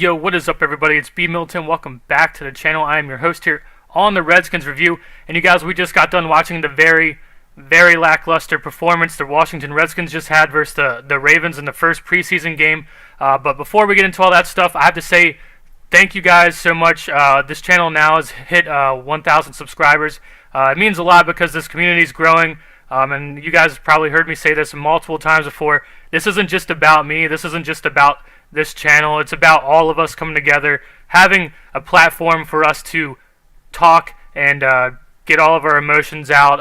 Yo, what is up, everybody? It's B Milton. Welcome back to the channel. I am your host here on the Redskins review. And you guys, we just got done watching the very lackluster performance the Washington Redskins just had versus the Ravens in the first preseason game. But before we get into all that stuff, I have to say thank you guys so much. This channel now has hit 1,000 subscribers. It means a lot because this community is growing. And you guys have probably heard me say this multiple times before. This isn't just about me. This isn't just about this channel. It's about all of us coming together, having a platform for us to talk and get all of our emotions out.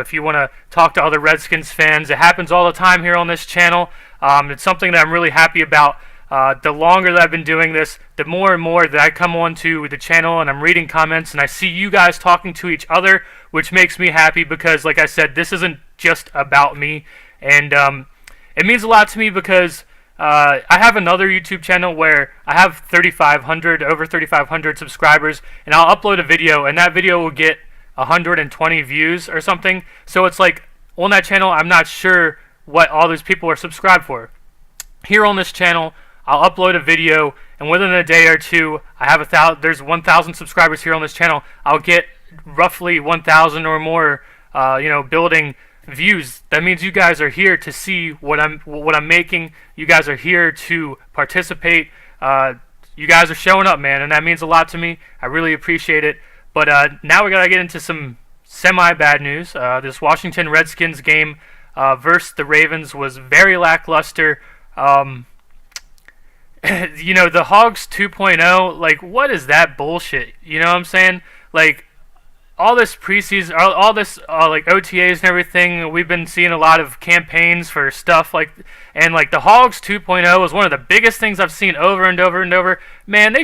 If you want to talk to other Redskins fans, it happens all the time here on this channel. It's something that I'm really happy about. The longer that I've been doing this, the more and more that I come onto the channel and I'm reading comments and I see you guys talking to each other, which makes me happy because, like I said, this isn't just about me. And it means a lot to me because I have another YouTube channel where I have over 3,500 subscribers, and I'll upload a video, and that video will get 120 views or something. So it's like, on that channel, I'm not sure what all those people are subscribed for. Here on this channel, I'll upload a video, and within a day or two, there's 1,000 subscribers here on this channel. I'll get roughly 1,000 or more, building views. That means you guys are here to see what I'm making. You guys are here to participate. You guys are showing up, man, and that means a lot to me. I really appreciate it. But now we gotta get into some semi-bad news. This Washington Redskins game versus the Ravens was very lackluster. The Hogs 2.0, like, what is that bullshit? You know what I'm saying? Like, all this preseason, all this like OTAs and everything, we've been seeing a lot of campaigns for stuff and the Hogs 2.0 was one of the biggest things I've seen over and over and over. Man,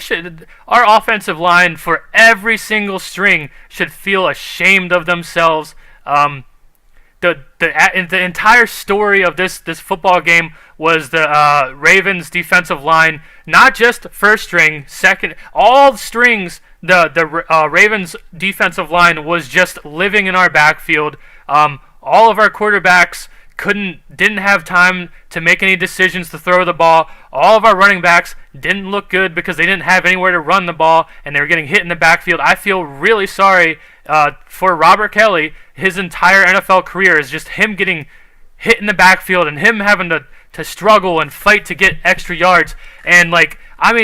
our offensive line for every single string should feel ashamed of themselves. The entire story of this football game was the Ravens defensive line, not just first string, second, all strings. The Ravens defensive line was just living in our backfield. All of our quarterbacks didn't have time to make any decisions to throw the ball. All of our running backs didn't look good because they didn't have anywhere to run the ball, and they were getting hit in the backfield. I feel really sorry for Robert Kelly. His entire NFL career is just him getting hit in the backfield and him having to struggle and fight to get extra yards. And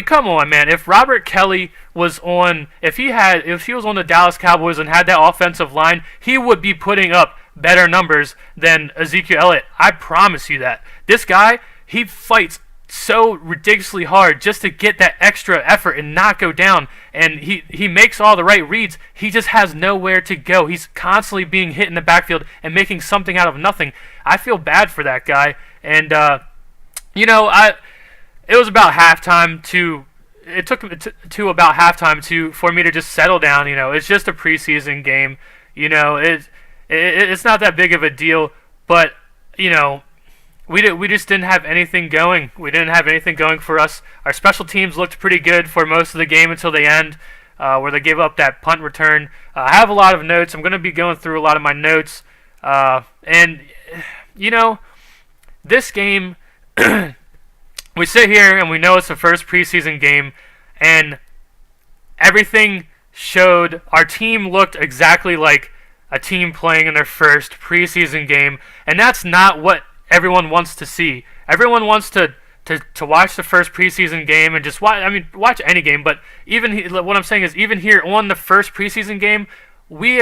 come on, man. If Robert Kelly was if he was on the Dallas Cowboys and had that offensive line, he would be putting up better numbers than Ezekiel Elliott. I promise you that. This guy, he fights so ridiculously hard just to get that extra effort and not go down. And he makes all the right reads. He just has nowhere to go. He's constantly being hit in the backfield and making something out of nothing. I feel bad for that guy. And it was about halftime it took to about halftime for me to just settle down. It's just a preseason game. It's not that big of a deal, but we just didn't have anything going. We didn't have anything going for us. Our special teams looked pretty good for most of the game until the end, where they gave up that punt return. I have a lot of notes. I'm going to be going through a lot of my notes, this game. We sit here and we know it's the first preseason game, and everything showed our team looked exactly like a team playing in their first preseason game, and that's not what everyone wants to see. Everyone wants to watch the first preseason game and just watch any game, but what I'm saying is, even here on the first preseason game, we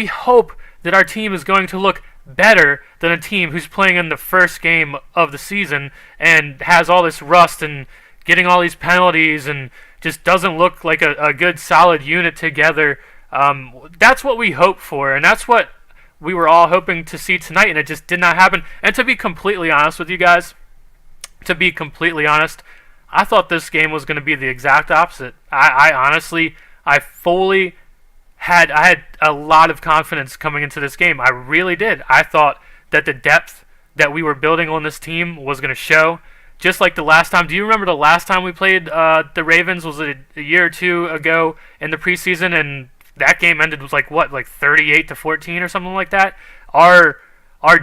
hope that our team is going to look better than a team who's playing in the first game of the season and has all this rust and getting all these penalties and just doesn't look like a good solid unit together. That's what we hope for, and that's what we were all hoping to see tonight, and it just did not happen. And to be completely honest with you guys, I thought this game was going to be the exact opposite. I had a lot of confidence coming into this game. I really did. I thought that the depth that we were building on this team was going to show. Just like the last time. Do you remember the last time we played the Ravens? Was it a year or two ago in the preseason? And that game ended with like 38-14 or something like that. Our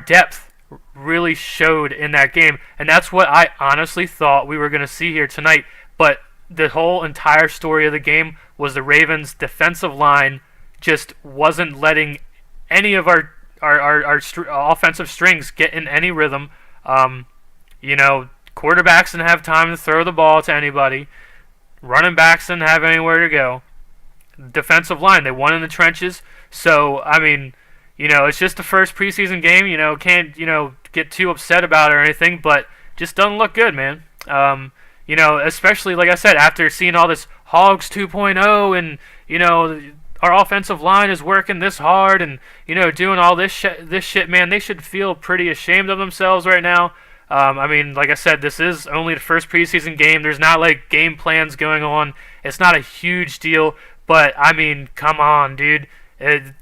depth really showed in that game, and that's what I honestly thought we were going to see here tonight. but the whole entire story of the game was the Ravens' defensive line just wasn't letting any of our offensive strings get in any rhythm. You know, quarterbacks didn't have time to throw the ball to anybody. Running backs didn't have anywhere to go. Defensive line, they won in the trenches. So, I mean, you know, it's just the first preseason game. You know, can't, you know, get too upset about it or anything, but just doesn't look good, man. You know, especially, like I said, after seeing all this Hogs 2.0 and, you know, our offensive line is working this hard and, you know, doing all this shit, man, they should feel pretty ashamed of themselves right now. I mean, like I said, this is only the first preseason game. There's not, like, game plans going on. It's not a huge deal, but, I mean, come on, dude. The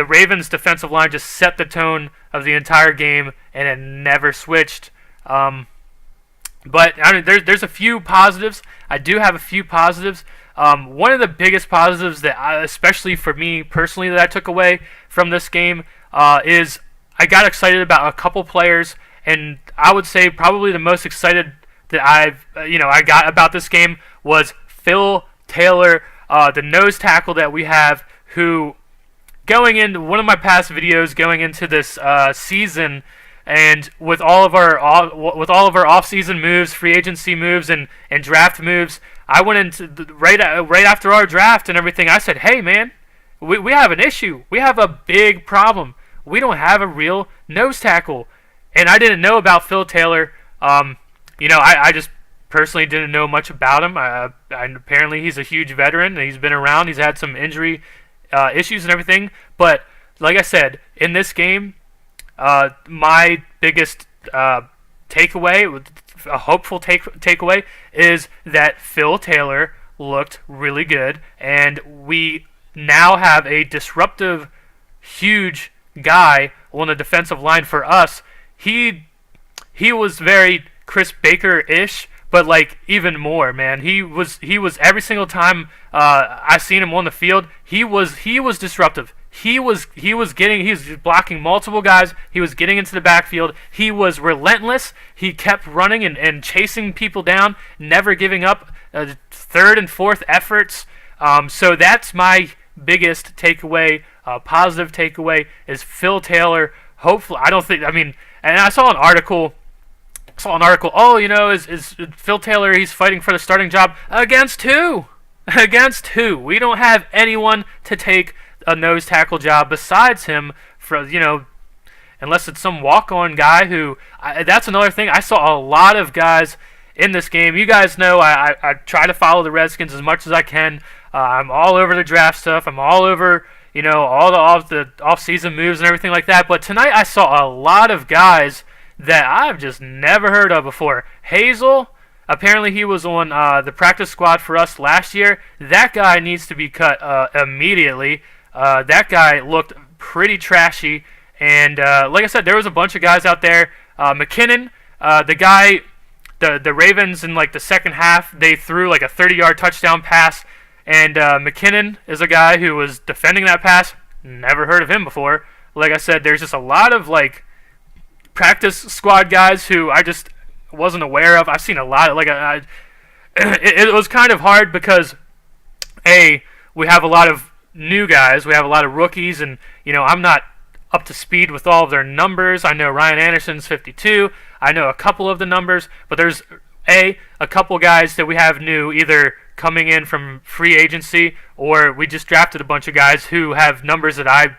Ravens' defensive line just set the tone of the entire game, and it never switched. But I mean, there's a few positives. I do have a few positives. One of the biggest positives that, especially for me personally, that I took away from this game is I got excited about a couple players, and I would say probably the most excited that I got about this game was Phil Taylor, the nose tackle that we have, who going into one of my past videos going into this season. And with all of our off-season moves, free agency moves, and draft moves, I went into right after our draft and everything. I said, "Hey, man, we have an issue. We have a big problem. We don't have a real nose tackle." And I didn't know about Phil Taylor. You know, I just personally didn't know much about him. Apparently, he's a huge veteran. And he's been around. He's had some injury issues and everything. But like I said, in this game, my biggest takeaway, a hopeful takeaway, is that Phil Taylor looked really good, and we now have a disruptive, huge guy on the defensive line for us. He was very Chris Baker-ish, but like even more, man. He was every single time I seen him on the field, he was disruptive. He was blocking multiple guys. He was getting into the backfield. He was relentless. He kept running and chasing people down, never giving up third and fourth efforts. So that's my biggest takeaway, positive takeaway, is Phil Taylor. Hopefully, and I saw an article. Oh, you know, is Phil Taylor? He's fighting for the starting job against who? Against who? We don't have anyone to take a nose tackle job besides him, for, you know, unless it's some walk-on guy who. That's another thing. I saw a lot of guys in this game. You guys know I try to follow the Redskins as much as I can. I'm all over the draft stuff. I'm all over, you know, all the off-season moves and everything like that. But tonight I saw a lot of guys that I've just never heard of before. Hazel, apparently he was on the practice squad for us last year. That guy needs to be cut immediately. That guy looked pretty trashy. And like I said, there was a bunch of guys out there. McKinnon, the Ravens in like the second half, they threw like a 30-yard touchdown pass. And McKinnon is a guy who was defending that pass. Never heard of him before. Like I said, there's just a lot of like practice squad guys who I just wasn't aware of. I've seen a lot of it was kind of hard because we have a lot of new guys, we have a lot of rookies, and you know, I'm not up to speed with all of their numbers. I know Ryan Anderson's 52. I know a couple of the numbers, but there's a couple guys that we have new, either coming in from free agency or we just drafted a bunch of guys who have numbers that I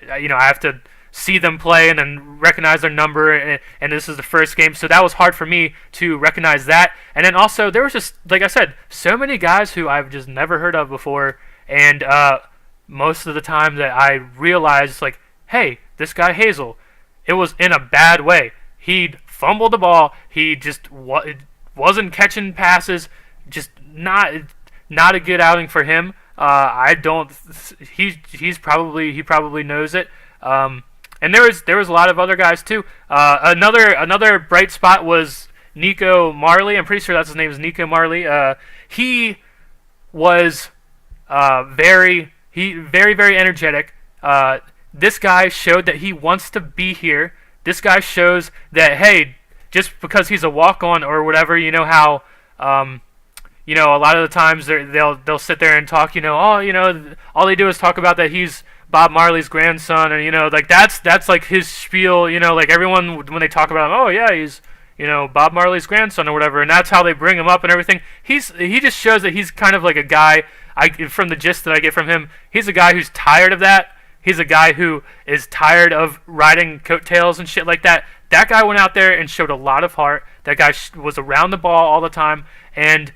have to see them play and then recognize their number, and this is the first game, so that was hard for me to recognize that. And then also there was just, like I said, so many guys who I've just never heard of before, and most of the time that I realized, like, hey, this guy Hazel, it was in a bad way. He'd fumbled the ball, he just wasn't catching passes, just not a good outing for him. He probably knows it. And there was a lot of other guys too. Another bright spot was Nico Marley. I'm pretty sure that's his name is Nico Marley. He was very energetic. This guy showed that he wants to be here. This guy shows that, hey, just because he's a walk-on or whatever, you know how A lot of the times they'll sit there and talk, all they do is talk about that he's Bob Marley's grandson, and like that's like his spiel, like everyone when they talk about him, oh yeah, he's Bob Marley's grandson or whatever, and that's how they bring him up and everything. He just shows that he's kind of like a guy. From the gist that I get from him, he's a guy who's tired of that. He's a guy who is tired of riding coattails and shit like that. That guy went out there and showed a lot of heart. That guy was around the ball all the time, and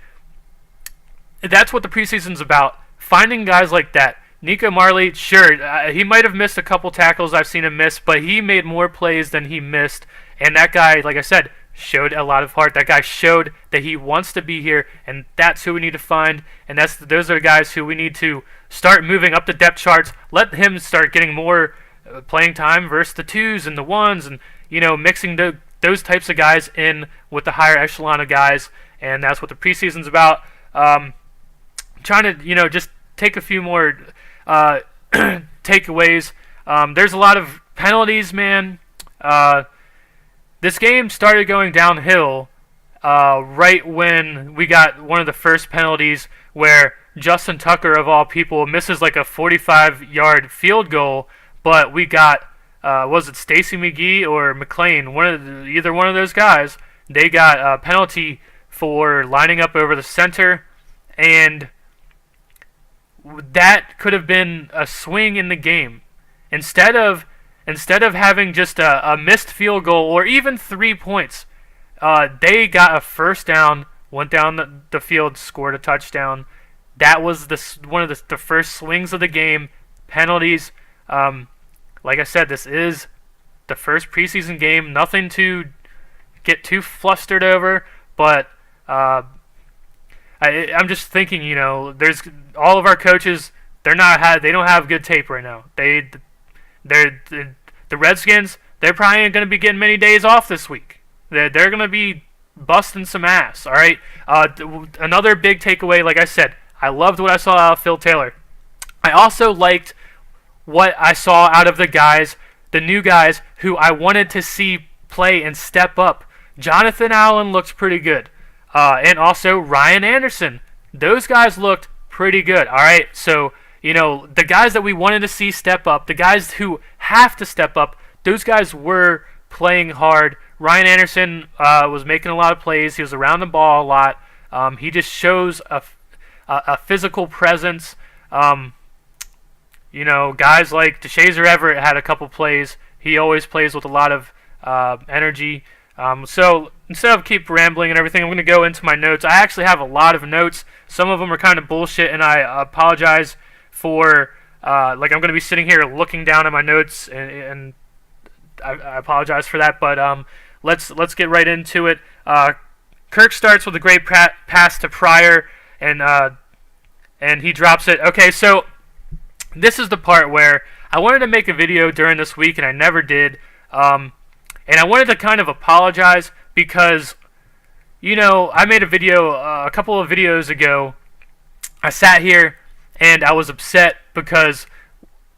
that's what the preseason's about. Finding guys like that. Nico Marley, sure, he might have missed a couple tackles I've seen him miss, but he made more plays than he missed. And that guy, like I said, showed a lot of heart. That guy showed that he wants to be here, and that's who we need to find. And those are the guys who we need to start moving up the depth charts. Let him start getting more playing time versus the 2s and the 1s, and mixing those types of guys in with the higher echelon of guys. And that's what the preseason's about. Trying to just take a few more takeaways. There's a lot of penalties, man. This game started going downhill right when we got one of the first penalties where Justin Tucker, of all people, misses like a 45-yard field goal, but we got, was it Stacy McGee or McLean? Either one of those guys, they got a penalty for lining up over the center, and that could have been a swing in the game. Instead of having just a missed field goal or even 3 points, they got a first down, went down the field, scored a touchdown. That was one of the first swings of the game. Penalties. Like I said, this is the first preseason game. Nothing to get too flustered over, but I'm just thinking, there's all of our coaches. They don't have good tape right now. The Redskins, they're probably going to be getting many days off this week. They're going to be busting some ass, all right? Another big takeaway, like I said, I loved what I saw out of Phil Taylor. I also liked what I saw out of the new guys who I wanted to see play and step up. Jonathan Allen looked pretty good. And also Ryan Anderson. Those guys looked pretty good, all right? So, the guys that we wanted to see step up, the guys who have to step up, those guys were playing hard. Ryan Anderson was making a lot of plays. He was around the ball a lot. He just shows a physical presence. Guys like DeShazer Everett had a couple plays. He always plays with a lot of energy. So instead of keep rambling and everything, I'm going to go into my notes. I actually have a lot of notes. Some of them are kind of bullshit, and I apologize for, I'm going to be sitting here looking down at my notes, and I apologize for that, but let's get right into it. Kirk starts with a great pass to Pryor, and he drops it. Okay, so this is the part where I wanted to make a video during this week, and I never did, and I wanted to kind of apologize because, I made a video a couple of videos ago. I sat here and I was upset because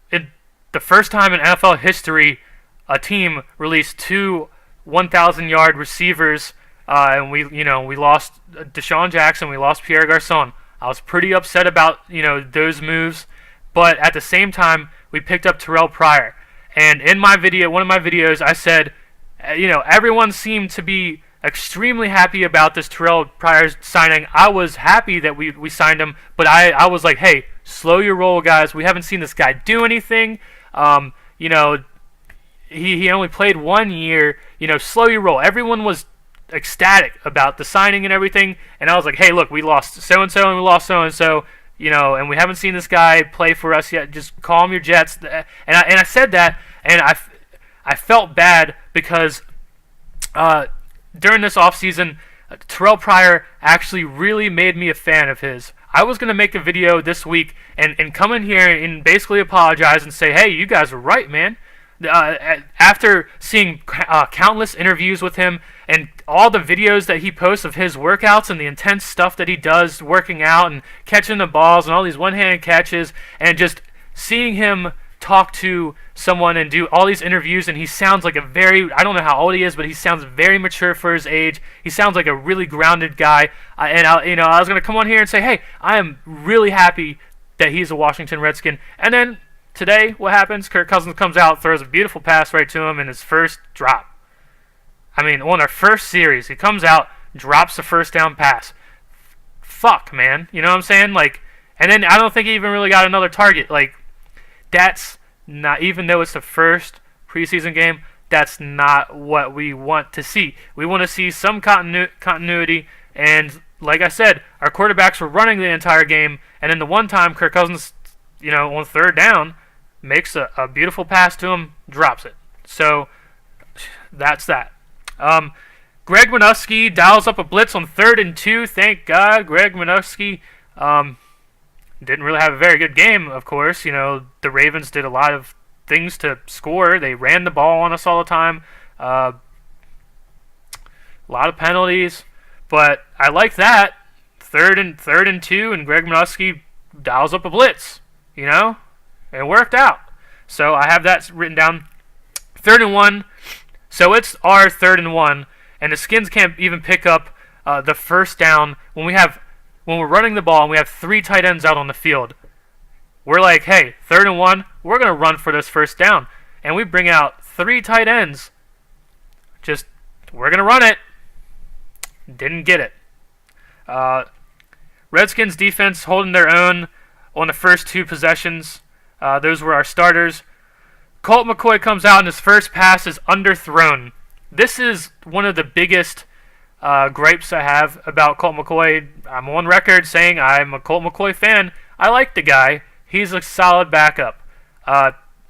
the first time in NFL history a team released 2 1,000-yard receivers, and we lost Deshaun Jackson, we lost Pierre Garçon. I was pretty upset about those moves, but at the same time we picked up Terrell Pryor. And in my video, one of my videos, I said, everyone seemed to be extremely happy about this Terrell Pryor signing. I was happy that we signed him, but I was like, hey, slow your roll, guys. We haven't seen this guy do anything. He only played 1 year. Slow your roll. Everyone was ecstatic about the signing and everything, and I was like, hey, look, we lost so-and-so and we lost so-and-so, and we haven't seen this guy play for us yet. Just calm your jets. And I said that, and I felt bad because during this offseason, Terrell Pryor actually really made me a fan of his. I was going to make a video this week and come in here and basically apologize and say, hey, you guys were right, man. After seeing countless interviews with him and all the videos that he posts of his workouts and the intense stuff that he does working out and catching the balls and all these one-handed catches, and just seeing him talk to someone and do all these interviews, and he sounds like I don't know how old he is, but he sounds very mature for his age. He sounds like a really grounded guy. I was going to come on here and say, hey, I am really happy that he's a Washington Redskin. And then today, what happens? Kirk Cousins comes out, throws a beautiful pass right to him in his first drop. I mean, on our first series, he comes out, drops the first down pass. Fuck, man. You know what I'm saying? Like, and then I don't think he even really got another target. Like, that's not, even though it's the first preseason game, that's not what we want to see. We want to see some continuity, and like I said, our quarterbacks were running the entire game, and then the one time Kirk Cousins, on third down, makes a beautiful pass to him, drops it. So, that's that. Greg Minuski dials up a blitz on 3rd and 2. Thank God, Greg Minuski. Didn't really have a very good game, of course. The Ravens did a lot of things to score. They ran the ball on us all the time. A lot of penalties. But I like that. 3rd and 2, and Greg Minuski dials up a blitz. It worked out. So I have that written down. 3rd and 1. So it's our 3rd and 1, and the Skins can't even pick up the first down when we're running the ball and we have 3 tight ends out on the field. We're like, hey, 3rd and 1, we're going to run for this first down. And we bring out 3 tight ends. We're going to run it. Didn't get it. Redskins defense holding their own on the first 2 possessions. Those were our starters. Colt McCoy comes out and his first pass is underthrown. This is one of the biggest gripes I have about Colt McCoy. I'm on record saying I'm a Colt McCoy fan. I like the guy. He's a solid backup.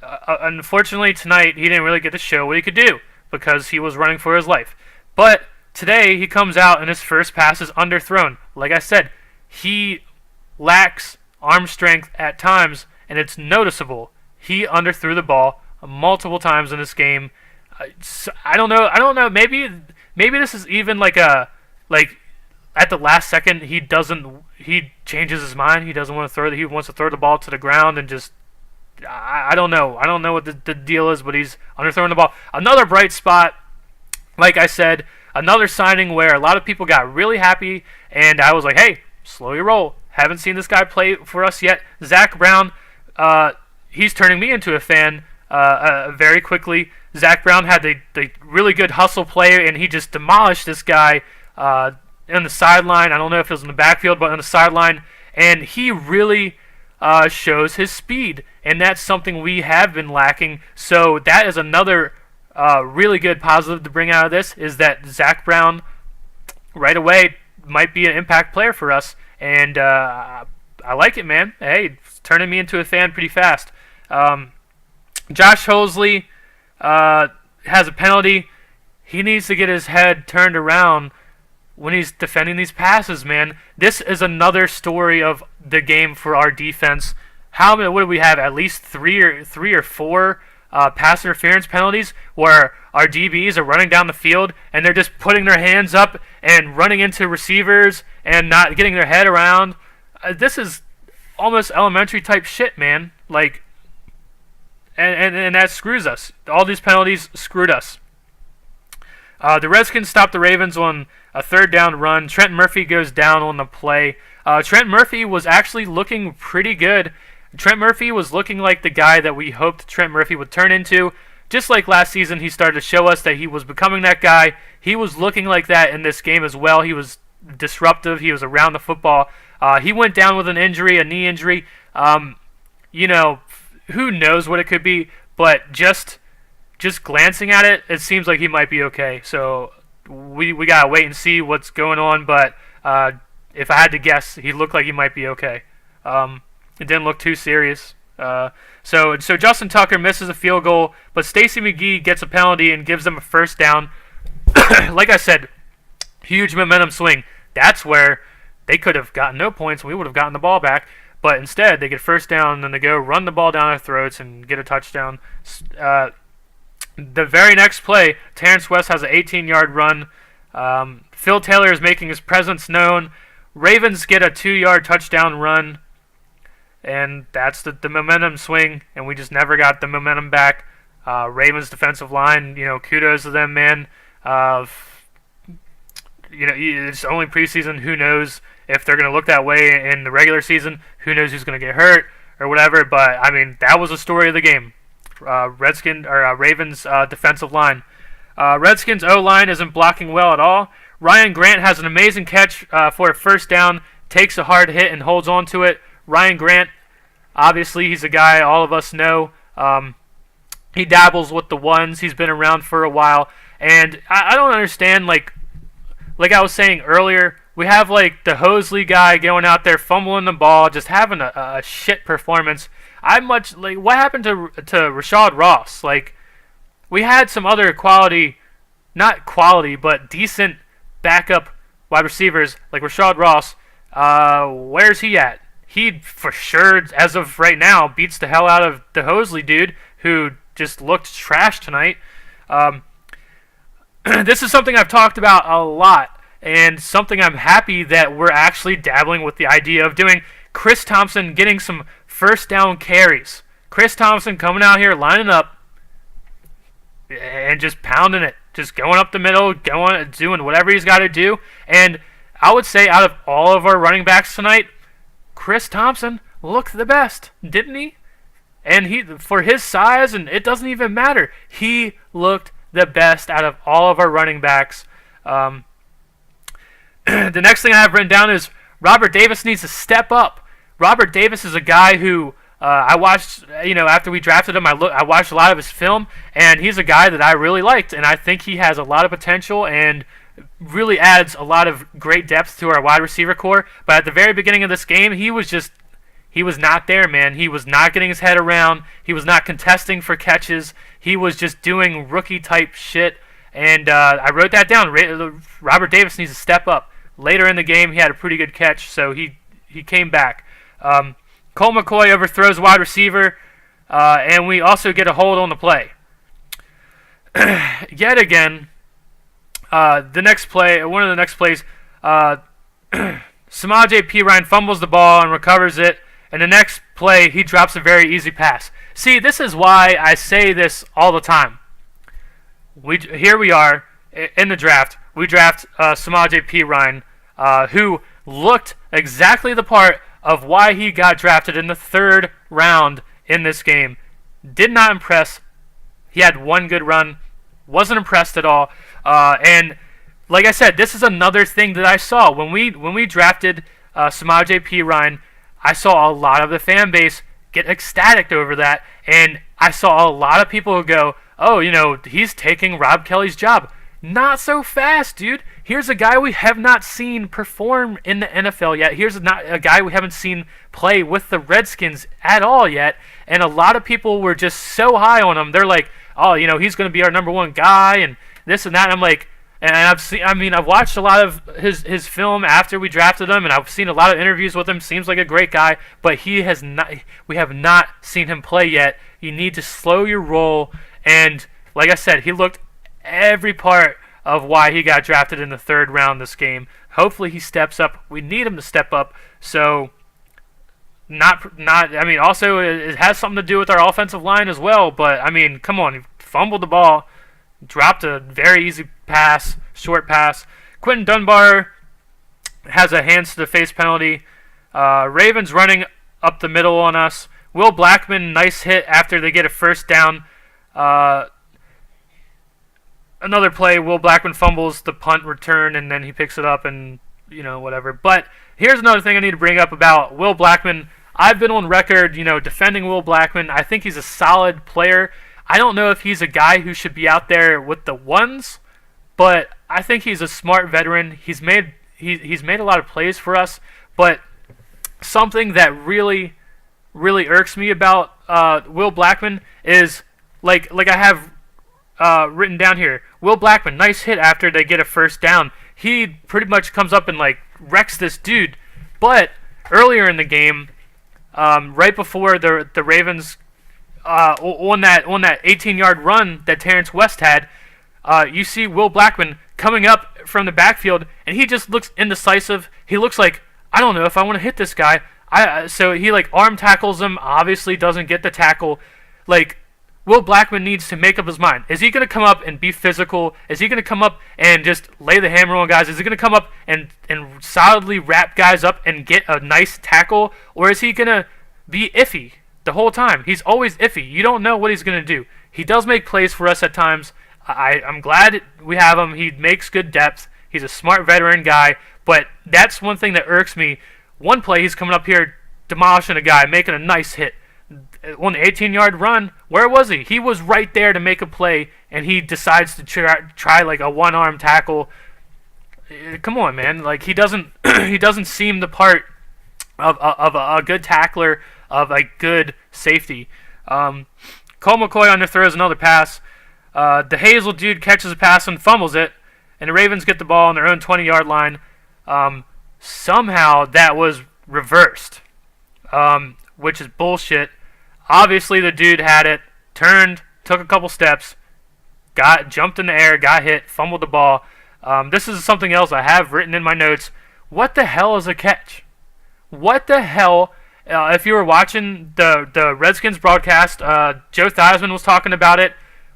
Unfortunately, tonight he didn't really get to show what he could do because he was running for his life. But today he comes out and his first pass is underthrown. Like I said, he lacks arm strength at times, and it's noticeable. He underthrew the ball multiple times in this game. I don't know. Maybe this is even like at the last second he changes his mind. He doesn't want to throw. He wants to throw the ball to the ground and just. I don't know. I don't know what the deal is, but he's underthrowing the ball. Another bright spot, like I said, another signing where a lot of people got really happy, and I was like, hey, slow your roll. Haven't seen this guy play for us yet. Zach Brown. He's turning me into a fan very quickly. Zach Brown had the really good hustle play, and he just demolished this guy on the sideline. I don't know if it was in the backfield, but on the sideline. And he really shows his speed, and that's something we have been lacking. So that is another really good positive to bring out of this, is that Zach Brown right away might be an impact player for us. And I like it, man. Hey, it's turning me into a fan pretty fast. Josh Hosley has a penalty. He needs to get his head turned around when he's defending these passes, man. This is another story of the game for our defense. What do we have? At least three or four pass interference penalties where our DBs are running down the field and they're just putting their hands up and running into receivers and not getting their head around. This is almost elementary type shit, man. And that screws us. All these penalties screwed us. The Redskins stopped the Ravens on a 3rd down run. Trent Murphy goes down on the play. Trent Murphy was actually looking pretty good. Trent Murphy was looking like the guy that we hoped Trent Murphy would turn into. Just like last season, he started to show us that he was becoming that guy. He was looking like that in this game as well. He was disruptive. He was around the football. He went down with an injury, a knee injury. Who knows what it could be, but just glancing at it, it seems like he might be okay. So we gotta wait and see what's going on. But if I had to guess, he looked like he might be okay. It didn't look too serious. So Justin Tucker misses a field goal, but Stacey McGee gets a penalty and gives them a first down. Like I said, huge momentum swing. That's where they could have gotten no points and we would have gotten the ball back. But instead, they get first down, and then they go run the ball down their throats and get a touchdown. The very next play, Terrence West has an 18-yard run. Phil Taylor is making his presence known. Ravens get a 2-yard touchdown run. and that's the momentum swing, and we just never got the momentum back. Ravens defensive line, kudos to them, man. It's only preseason. Who knows if they're going to look that way in the regular season? Who knows who's going to get hurt or whatever? But I mean, that was the story of the game. Ravens defensive line. Redskins O-line isn't blocking well at all. Ryan Grant has an amazing catch for a first down, takes a hard hit and holds on to it. Ryan Grant, obviously, he's a guy all of us know. He dabbles with the ones. He's been around for a while. And I don't understand, like I was saying earlier, we have like the Hosley guy going out there fumbling the ball, just having a shit performance. What happened to Rashad Ross? Like, we had some other not quality, but decent backup wide receivers like Rashad Ross. Where's he at? He, for sure, as of right now, beats the hell out of the Hosley dude, who just looked trash tonight. This is something I've talked about a lot, and something I'm happy that we're actually dabbling with the idea of doing. Chris Thompson getting some first down carries. Chris Thompson coming out here, lining up, and just pounding it. Just going up the middle, doing whatever he's got to do. And I would say out of all of our running backs tonight, Chris Thompson looked the best, didn't he? And for his size, and it doesn't even matter, he looked the best out of all of our running backs. The next thing I have written down is Robert Davis needs to step up. Robert Davis is a guy who I watched, after we drafted him, I watched a lot of his film, and he's a guy that I really liked, and I think he has a lot of potential and really adds a lot of great depth to our wide receiver core. But at the very beginning of this game, he was not there, man. He was not getting his head around. He was not contesting for catches. He was just doing rookie-type shit, and I wrote that down. Robert Davis needs to step up. Later in the game, he had a pretty good catch, so he came back. Cole McCoy overthrows wide receiver, and we also get a hold on the play. Yet again, one of the next plays, Samaje Perine fumbles the ball and recovers it, and the next play, he drops a very easy pass. See, this is why I say this all the time. Here we are in the draft. We draft Samaje Perine, who looked exactly the part of why he got drafted in the 3rd round in this game. Did not impress. He had one good run. Wasn't impressed at all. And like I said, this is another thing that I saw. When we drafted Samaje Perine, I saw a lot of the fan base get ecstatic over that. And I saw a lot of people who go, oh, he's taking Rob Kelly's job. Not so fast, dude. Here's a guy we have not seen perform in the NFL yet. Here's a guy we haven't seen play with the Redskins at all yet. And a lot of people were just so high on him. They're like, oh, he's going to be our number one guy and this and that. And I'm like, and I've watched a lot of his film after we drafted him, and I've seen a lot of interviews with him. Seems like a great guy, but we have not seen him play yet. You need to slow your roll. And like I said, he looked every part of why he got drafted in the 3rd round this game. Hopefully he steps up. We need him to step up. So also it has something to do with our offensive line as well, but come on, he fumbled the ball, dropped a very easy pass, short pass. Quentin Dunbar has a hands to the face penalty. Ravens running up the middle on us. Will Blackman, nice hit after they get a first down. Another play, Will Blackman fumbles the punt return, and then he picks it up and, whatever. But here's another thing I need to bring up about Will Blackman. I've been on record, defending Will Blackman. I think he's a solid player. I don't know if he's a guy who should be out there with the ones, but I think he's a smart veteran. He's made a lot of plays for us, but something that really, really irks me about Will Blackman is, like I have written down here, Will Blackman, nice hit after they get a first down. He pretty much comes up and wrecks this dude. But earlier in the game, right before the Ravens on that 18-yard run that Terrence West had, you see Will Blackman coming up from the backfield, and he just looks indecisive. He looks like, I don't know if I want to hit this guy. So he like arm tackles him. Obviously, doesn't get the tackle. Like, Will Blackman needs to make up his mind. Is he going to come up and be physical? Is he going to come up and just lay the hammer on guys? Is he going to come up and solidly wrap guys up and get a nice tackle? Or is he going to be iffy the whole time? He's always iffy. You don't know what he's going to do. He does make plays for us at times. I'm glad we have him. He makes good depth. He's a smart veteran guy. But that's one thing that irks me. One play, he's coming up here, demolishing a guy, making a nice hit. On the 18-yard run, where was he? He was right there to make a play, and he decides to try like a one-arm tackle. Come on, man! Like he doesn't he doesn't seem the part of a good tackler, of a good safety. Colt McCoy underthrows another pass. The Hazel dude catches a pass and fumbles it, and the Ravens get the ball on their own 20-yard line. Somehow that was reversed, which is bullshit. Obviously, the dude had it, turned, took a couple steps, jumped in the air, got hit, fumbled the ball. This is something else I have written in my notes. What the hell is a catch? What the hell? If you were watching the Redskins broadcast, Joe Theismann was talking about it.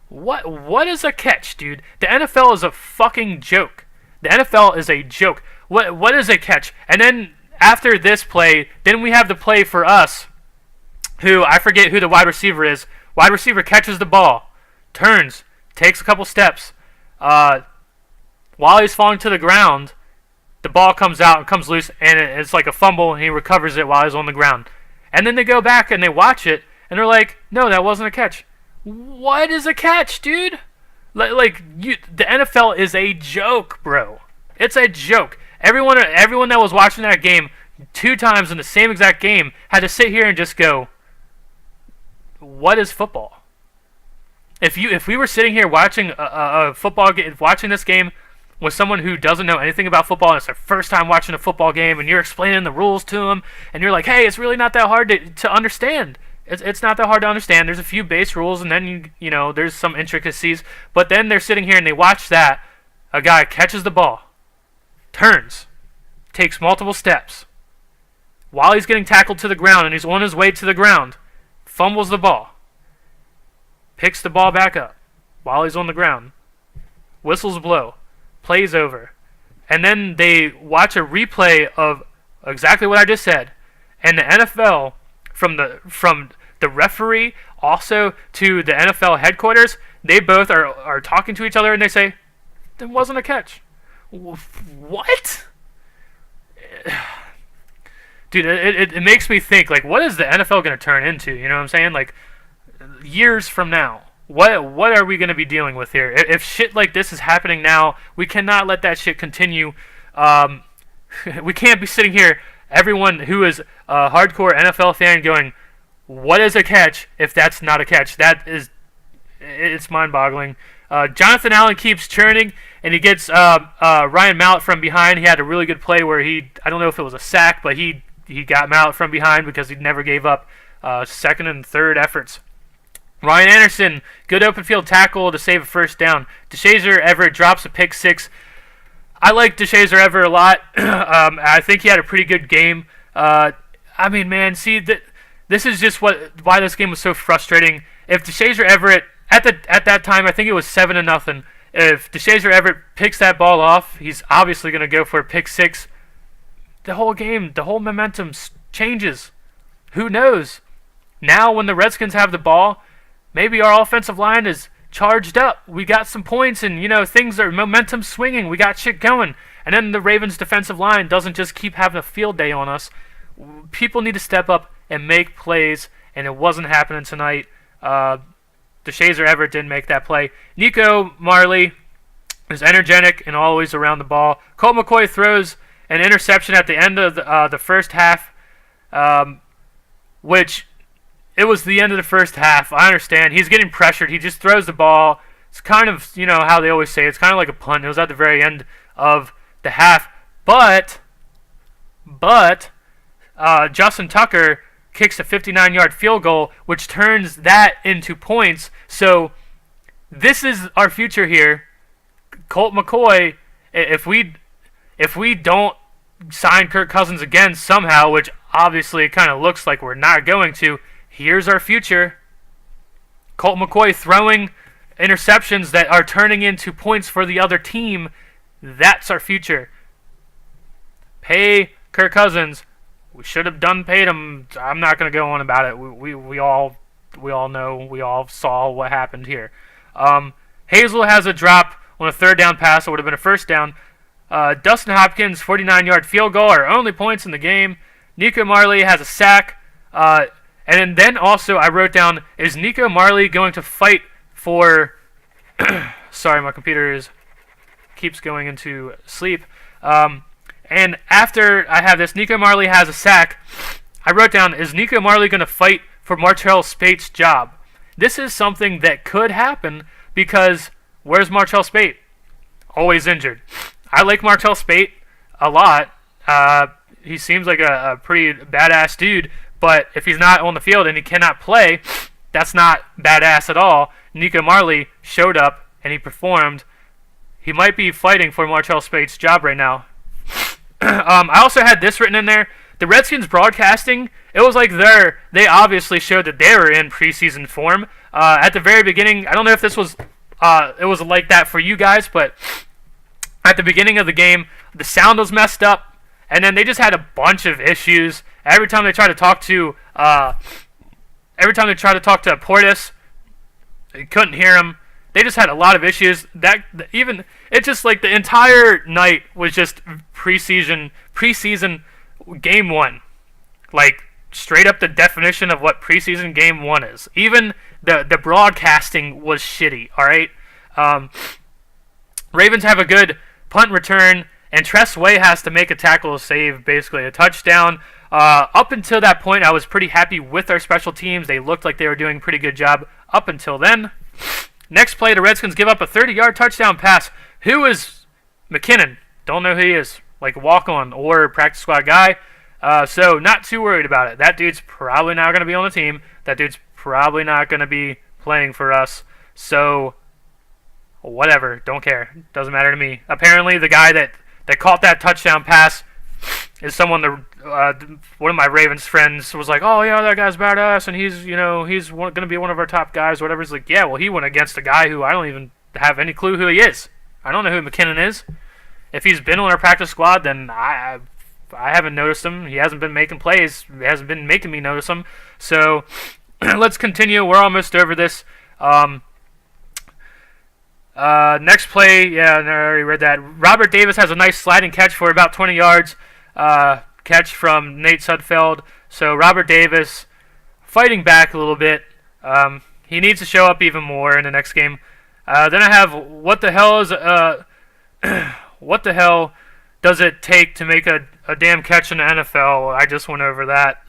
What is a catch, dude? The NFL is a fucking joke. The NFL is a joke. What is a catch? And then after this play, then we have the play for us, who I forget who the wide receiver is. Wide receiver catches the ball, turns, takes a couple steps. While he's falling to the ground, the ball comes out and comes loose, and it's like a fumble, and he recovers it while he's on the ground. And then they go back and they watch it, and they're like, no, that wasn't a catch. What is a catch, dude? The NFL is a joke, bro. It's a joke. Everyone that was watching that game 2 times in the same exact game had to sit here and just go, what is football? If we were sitting here watching a football game, watching this game with someone who doesn't know anything about football, and it's their first time watching a football game, and you're explaining the rules to them, and you're like, hey, it's really not that hard to understand. It's not that hard to understand. There's a few base rules, and then you know there's some intricacies. But then they're sitting here and they watch that. A guy catches the ball, turns, takes multiple steps. While he's getting tackled to the ground and he's on his way to the ground, fumbles the ball, picks the ball back up while he's on the ground, whistles blow, plays over, and then they watch a replay of exactly what I just said. And the NFL, from the referee also to the NFL headquarters, they both are talking to each other and they say, "There wasn't a catch." What? Dude, it makes me think, like, what is the NFL going to turn into? You know what I'm saying? Like, years from now, what are we going to be dealing with here? If shit like this is happening now, we cannot let that shit continue. We can't be sitting here, everyone who is a hardcore NFL fan, going, what is a catch if that's not a catch? It's mind-boggling. Jonathan Allen keeps churning, and he gets Ryan Mallett from behind. He had a really good play where I don't know if it was a sack, but he got Mallett from behind because he never gave up second and third efforts. Ryan Anderson, good open field tackle to save a first down. DeShazer Everett drops a pick six. I like DeShazer Everett a lot. I think he had a pretty good game. I mean, man, see, this is just why this game was so frustrating. If DeShazer Everett, at that time, I think it was 7-0. If DeShazer Everett picks that ball off, he's obviously going to go for a pick six. The whole game, the whole momentum changes. Who knows? Now, when the Redskins have the ball, maybe our offensive line is charged up. We got some points, and things are momentum swinging. We got shit going, and then the Ravens' defensive line doesn't just keep having a field day on us. People need to step up and make plays, and it wasn't happening tonight. DeShazer Everett didn't make that play. Nico Marley is energetic and always around the ball. Colt McCoy throws an interception at the end of the first half, which it was the end of the first half. I understand. He's getting pressured. He just throws the ball. It's kind of, how they always say, it's kind of like a punt. It was at the very end of the half. But Justin Tucker kicks a 59-yard field goal, which turns that into points. So this is our future here. Colt McCoy, if we don't sign Kirk Cousins again somehow, which obviously it kind of looks like we're not going to. Here's our future. Colt McCoy throwing interceptions that are turning into points for the other team. That's our future. Pay Kirk Cousins. We should have paid him. I'm not going to go on about it. We all know. We all saw what happened here. Hazel has a drop on a third down pass. It would have been a first down. Dustin Hopkins, 49-yard field goal, our only points in the game. Nico Marley has a sack. And then also I wrote down, is Nico Marley going to fight for... Sorry, my computer keeps going into sleep. And after I have this, Nico Marley has a sack. I wrote down, is Nico Marley going to fight for Martrell Spate's job? This is something that could happen because where's Martrell Spate? Always injured. I like Martrell Spate a lot. He seems like a pretty badass dude, but if he's not on the field and he cannot play, that's not badass at all. Nico Marley showed up and he performed. He might be fighting for Martrell Spate's job right now. I also had this written in there. The Redskins broadcasting, it was like they obviously showed that they were in preseason form. At the very beginning, I don't know if this was it was like that for you guys, but at the beginning of the game, the sound was messed up, and then they just had a bunch of issues. Every time they tried to talk to Portis, they couldn't hear him. They just had a lot of issues. It just like the entire night was just preseason game one, like straight up the definition of what preseason game one is. Even the broadcasting was shitty. All right, Ravens have a good punt return, and Tress Way has to make a tackle to save basically a touchdown. Up until that point, I was pretty happy with our special teams. They looked like they were doing a pretty good job up until then. Next play, the Redskins give up a 30-yard touchdown pass. Who is McKinnon? Don't know who he is. Like a walk-on or practice squad guy. So not too worried about it. That dude's probably not going to be on the team. That dude's probably not going to be playing for us. So whatever. Don't care. Doesn't matter to me. Apparently the guy that caught that touchdown pass is someone one of my Ravens friends was like, oh yeah, that guy's badass, and he's going to be one of our top guys, whatever. He's like, yeah, well, he went against a guy who I don't even have any clue who he is. I don't know who McKinnon is. If he's been on our practice squad, then I haven't noticed him. He hasn't been making plays. He hasn't been making me notice him. So let's continue. We're almost over this. Next play, yeah, I already read that. Robert Davis has a nice sliding catch for about 20 yards. Catch from Nate Sudfeld. So Robert Davis fighting back a little bit. He needs to show up even more in the next game. Then I have what the hell does it take to make a damn catch in the NFL? I just went over that.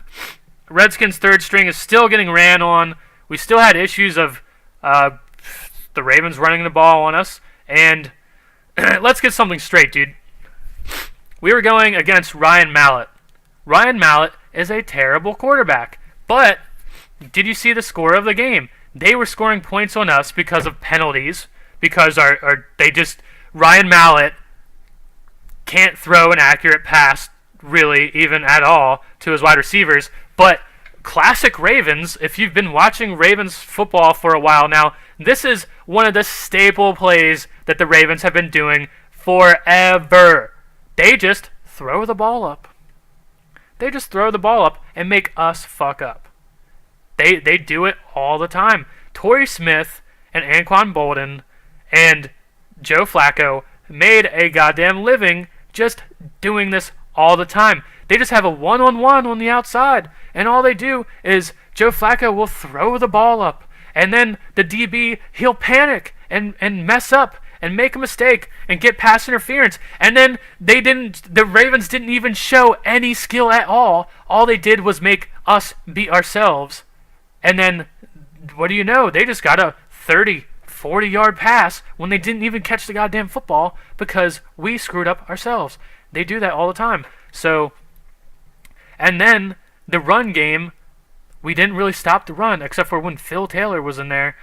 Redskins' third string is still getting ran on. We still had issues of the Ravens running the ball on us. And let's get something straight, dude. We were going against Ryan Mallett. Ryan Mallett is a terrible quarterback. But did you see the score of the game? They were scoring points on us because of penalties. Because Ryan Mallett can't throw an accurate pass, really, even at all, to his wide receivers. But classic Ravens, if you've been watching Ravens football for a while now, this is one of the staple plays that the Ravens have been doing forever. They just throw the ball up. They just throw the ball up and make us fuck up. They do it all the time. Torrey Smith and Anquan Bolden and Joe Flacco made a goddamn living just doing this all the time. They just have a one-on-one on the outside, and all they do is Joe Flacco will throw the ball up, and then the DB, he'll panic and mess up and make a mistake and get pass interference. And then the Ravens didn't even show any skill at all. All they did was make us beat ourselves. And then, what do you know? They just got a 30, 40-yard pass when they didn't even catch the goddamn football because we screwed up ourselves. They do that all the time. So, and then the run game, we didn't really stop the run except for when Phil Taylor was in there.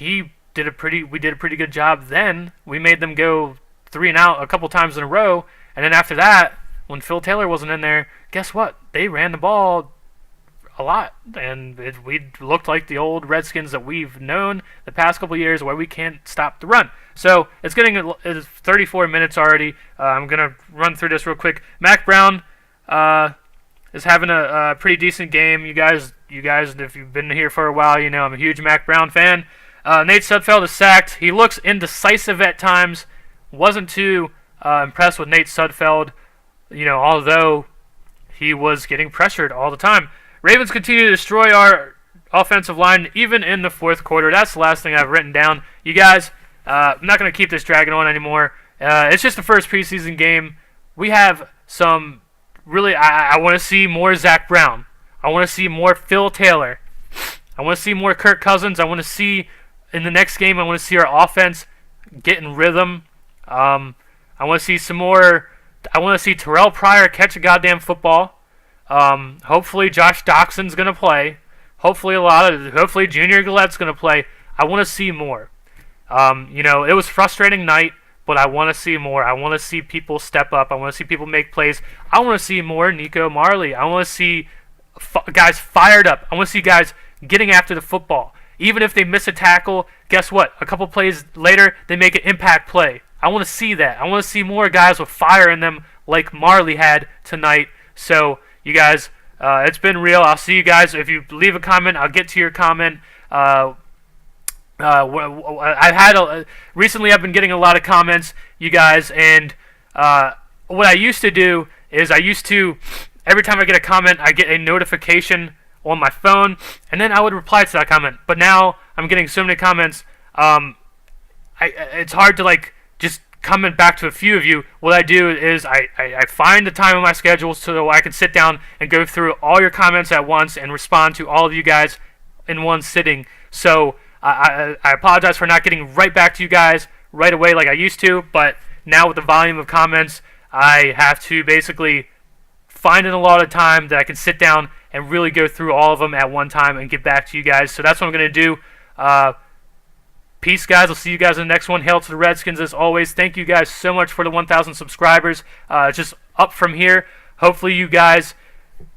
We did a pretty good job then. We made them go 3 and out a couple times in a row, and then after that, when Phil Taylor wasn't in there, guess what? They ran the ball a lot, and we looked like the old Redskins that we've known the past couple of years, where we can't stop the run. So it's 34 minutes already. I'm gonna run through this real quick. Mac Brown is having a pretty decent game. You guys, if you've been here for a while, you know I'm a huge Mac Brown fan. Nate Sudfeld is sacked. He looks indecisive at times. Wasn't too impressed with Nate Sudfeld, although he was getting pressured all the time. Ravens continue to destroy our offensive line, even in the fourth quarter. That's the last thing I've written down. You guys, I'm not going to keep this dragging on anymore. It's just the first preseason game. We have some really, I want to see more Zach Brown. I want to see more Phil Taylor. I want to see more Kirk Cousins. I want to see, in the next game, I want to see our offense get in rhythm. I want to see some more. I want to see Terrell Pryor catch a goddamn football. Hopefully Josh Doxson's going to play. Hopefully Junior Gallette's going to play. I want to see more. It was a frustrating night, but I want to see more. I want to see people step up. I want to see people make plays. I want to see more Nico Marley. I want to see guys fired up. I want to see guys getting after the football. Even if they miss a tackle, guess what? A couple plays later, they make an impact play. I want to see that. I want to see more guys with fire in them like Marley had tonight. So, you guys, it's been real. I'll see you guys. If you leave a comment, I'll get to your comment. Recently I've been getting a lot of comments, you guys, and what I used to do is every time I get a comment, I get a notification on my phone, and then I would reply to that comment. But now I'm getting so many comments, it's hard to just comment back to a few of you. What I do is I find the time in my schedule so I can sit down and go through all your comments at once and respond to all of you guys in one sitting. So I apologize for not getting right back to you guys right away like I used to, but now with the volume of comments, I have to basically find a lot of time that I can sit down and really go through all of them at one time and get back to you guys. So that's what I'm going to do. Peace, guys. I'll see you guys in the next one. Hail to the Redskins, as always. Thank you guys so much for the 1,000 subscribers. Just up from here. Hopefully you guys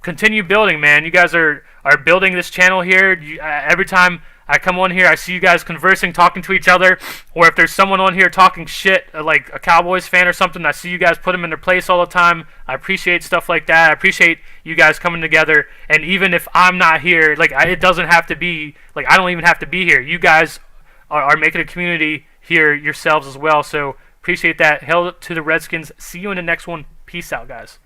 continue building, man. You guys are building this channel here. Every time I come on here, I see you guys conversing, talking to each other. Or if there's someone on here talking shit, like a Cowboys fan or something, I see you guys put them in their place all the time. I appreciate stuff like that. I appreciate you guys coming together. And even if I'm not here, it doesn't have to be, I don't even have to be here. You guys are making a community here yourselves as well. So appreciate that. Hail to the Redskins. See you in the next one. Peace out, guys.